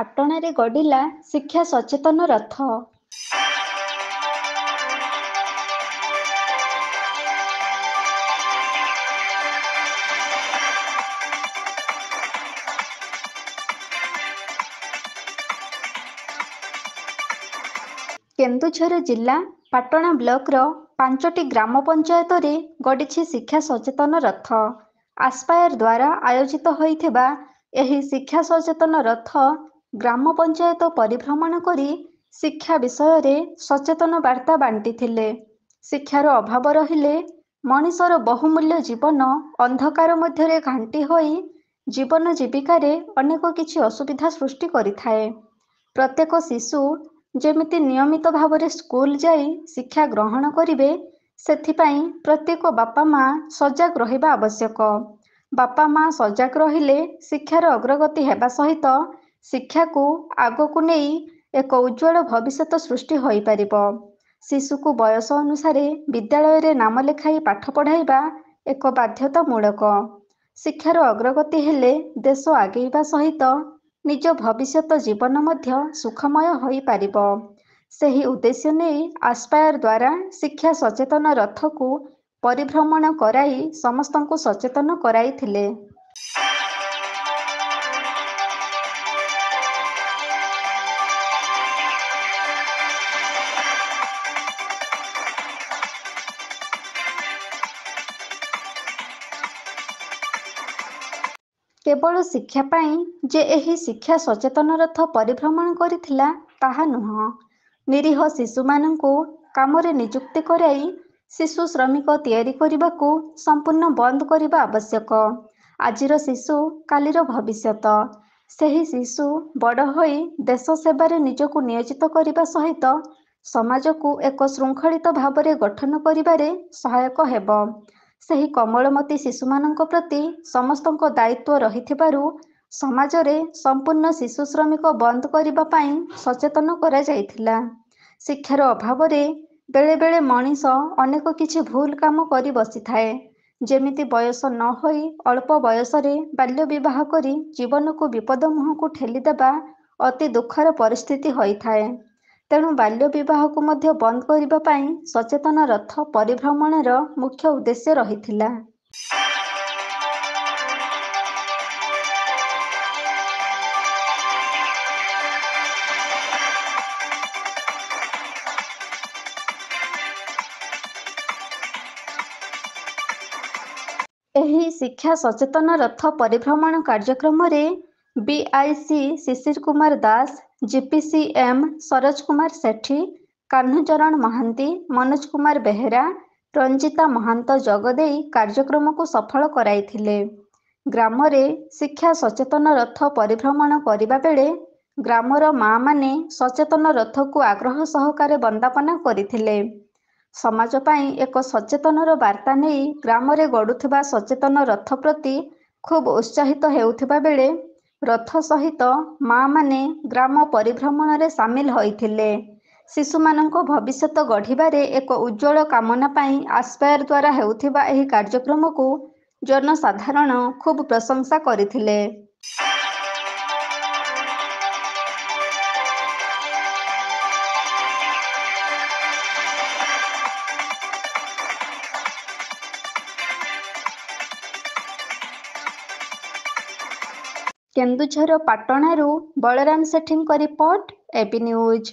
ପାଟଣାରେ ଗଡ଼ିଲା ଶିକ୍ଷା ସଚେତନ ରଥ। କେନ୍ଦୁଝର ଜିଲ୍ଲା ପାଟଣା ବ୍ଲକର 5ଟି ଗ୍ରାମ ପଞ୍ଚାୟତରେ ଗଡ଼ିଛି ଶିକ୍ଷା ସଚେତନ ରଥ। ଆସ୍ପାୟାର ଦ୍ୱାରା ଆୟୋଜିତ ହୋଇଥିବା ଏହି ଶିକ୍ଷା ସଚେତନ ରଥ ଗ୍ରାମ ପଞ୍ଚାୟତ ପରିଭ୍ରମଣ କରି ଶିକ୍ଷା ବିଷୟରେ ସଚେତନ ବାର୍ତ୍ତା ବାଣ୍ଟିଥିଲେ। ଶିକ୍ଷାର ଅଭାବ ରହିଲେ ମଣିଷର ବହୁମୂଲ୍ୟ ଜୀବନ ଅନ୍ଧକାର ମଧ୍ୟରେ ଘାଣ୍ଟି ହୋଇ ଜୀବନ ଜୀବିକାରେ ଅନେକ କିଛି ଅସୁବିଧା ସୃଷ୍ଟି କରିଥାଏ। ପ୍ରତ୍ୟେକ ଶିଶୁ ଯେମିତି ନିୟମିତ ଭାବରେ ସ୍କୁଲ ଯାଇ ଶିକ୍ଷା ଗ୍ରହଣ କରିବେ, ସେଥିପାଇଁ ପ୍ରତ୍ୟେକ ବାପା ମା ସଜାଗ ରହିବା ଆବଶ୍ୟକ। ବାପା ମା ସଜାଗ ରହିଲେ ଶିକ୍ଷାର ଅଗ୍ରଗତି ହେବା ସହିତ ଶିକ୍ଷାକୁ ଆଗକୁ ନେଇ ଏକ ଉଜ୍ଜ୍ୱଳ ଭବିଷ୍ୟତ ସୃଷ୍ଟି ହୋଇପାରିବ। ଶିଶୁକୁ ବୟସ ଅନୁସାରେ ବିଦ୍ୟାଳୟରେ ନାମ ଲେଖାଇ ପାଠ ପଢ଼ାଇବା ଏକ ବାଧ୍ୟତାମୂଳକ। ଶିକ୍ଷାର ଅଗ୍ରଗତି ହେଲେ ଦେଶ ଆଗେଇବା ସହିତ ନିଜ ଭବିଷ୍ୟତ ଜୀବନ ମଧ୍ୟ ସୁଖମୟ ହୋଇପାରିବ। ସେହି ଉଦ୍ଦେଶ୍ୟ ନେଇ ଆସ୍ପାୟାର ଦ୍ୱାରା ଶିକ୍ଷା ସଚେତନ ରଥକୁ ପରିଭ୍ରମଣ କରାଇ ସମସ୍ତଙ୍କୁ ସଚେତନ କରାଇଥିଲେ। କେବଳ ଶିକ୍ଷା ପାଇଁ ଯେ ଏହି ଶିକ୍ଷା ସଚେତନ ରଥ ପରିଭ୍ରମଣ କରିଥିଲା ତାହା ନୁହଁ। ନିରୀହ ଶିଶୁମାନଙ୍କୁ କାମରେ ନିଯୁକ୍ତି କରାଇ ଶିଶୁ ଶ୍ରମିକ ତିଆରି କରିବାକୁ ସମ୍ପୂର୍ଣ୍ଣ ବନ୍ଦ କରିବା ଆବଶ୍ୟକ। ଆଜିର ଶିଶୁ କାଲିର ଭବିଷ୍ୟତ। ସେହି ଶିଶୁ ବଡ଼ ହୋଇ ଦେଶ ସେବାରେ ନିଜକୁ ନିୟୋଜିତ କରିବା ସହିତ ସମାଜକୁ ଏକ ଶୃଙ୍ଖଳିତ ଭାବରେ ଗଠନ କରିବାରେ ସହାୟକ ହେବ। ସେହି କୋମଳମତି ଶିଶୁମାନଙ୍କ ପ୍ରତି ସମସ୍ତଙ୍କ ଦାୟିତ୍ୱ ରହିଥିବାରୁ ସମାଜରେ ସମ୍ପୂର୍ଣ୍ଣ ଶିଶୁ ଶ୍ରମିକ ବନ୍ଦ କରିବା ପାଇଁ ସଚେତନ କରାଯାଇଥିଲା। ଶିକ୍ଷାର ଅଭାବରେ ବେଳେବେଳେ ମଣିଷ ଅନେକ କିଛି ଭୁଲ କାମ କରି ବସିଥାଏ। ଯେମିତି ବୟସ ନ ହୋଇ ଅଳ୍ପ ବୟସରେ ବାଲ୍ୟ ବିବାହ କରି ଜୀବନକୁ ବିପଦ ମୁହଁକୁ ଠେଲିଦେବା ଅତି ଦୁଃଖର ପରିସ୍ଥିତି ହୋଇଥାଏ। ତେଣୁ ବାଲ୍ୟ ବିବାହକୁ ମଧ୍ୟ ବନ୍ଦ କରିବା ପାଇଁ ସଚେତନ ରଥ ପରିଭ୍ରମଣର ମୁଖ୍ୟ ଉଦ୍ଦେଶ୍ୟ ରହିଥିଲା। ଏହି ଶିକ୍ଷା ସଚେତନ ରଥ ପରିଭ୍ରମଣ କାର୍ଯ୍ୟକ୍ରମରେ BIC ଶିଶିର କୁମାର ଦାସ, GPCM ସରୋଜ କୁମାର ସେଠୀ, କାହ୍ନୁଚରଣ ମହାନ୍ତି, ମନୋଜ କୁମାର ବେହେରା, ରଞ୍ଜିତା ମହାନ୍ତ ଯୋଗଦେଇ କାର୍ଯ୍ୟକ୍ରମକୁ ସଫଳ କରାଇଥିଲେ। ଗ୍ରାମରେ ଶିକ୍ଷା ସଚେତନ ରଥ ପରିଭ୍ରମଣ କରିବା ବେଳେ ଗ୍ରାମର ମାଆମାନେ ସଚେତନ ରଥକୁ ଆଗ୍ରହ ସହକାରେ ବନ୍ଦାପନା କରିଥିଲେ। ସମାଜ ପାଇଁ ଏକ ସଚେତନର ବାର୍ତ୍ତା ନେଇ ଗ୍ରାମରେ ଗଡୁଥିବା ସଚେତନ ରଥ ପ୍ରତି ଖୁବ୍ ଉତ୍ସାହିତ ହେଉଥିବା ବେଳେ ରଥ ସହିତ ମାଆମାନେ ଗ୍ରାମ ପରିଭ୍ରମଣରେ ସାମିଲ ହୋଇଥିଲେ। ଶିଶୁମାନଙ୍କ ଭବିଷ୍ୟତ ଗଢ଼ିବାରେ ଏକ ଉଜ୍ଜ୍ୱଳ କାମନା ପାଇଁ ଆସ୍ପାୟାର ଦ୍ୱାରା ହେଉଥିବା ଏହି କାର୍ଯ୍ୟକ୍ରମକୁ ଜନସାଧାରଣ ଖୁବ୍ ପ୍ରଶଂସା କରିଥିଲେ। କେନ୍ଦୁଝର ପାଟଣାରୁ ବଳରାମ ସେଠୀଙ୍କ ରିପୋର୍ଟ, AB ନ୍ୟୁଜ।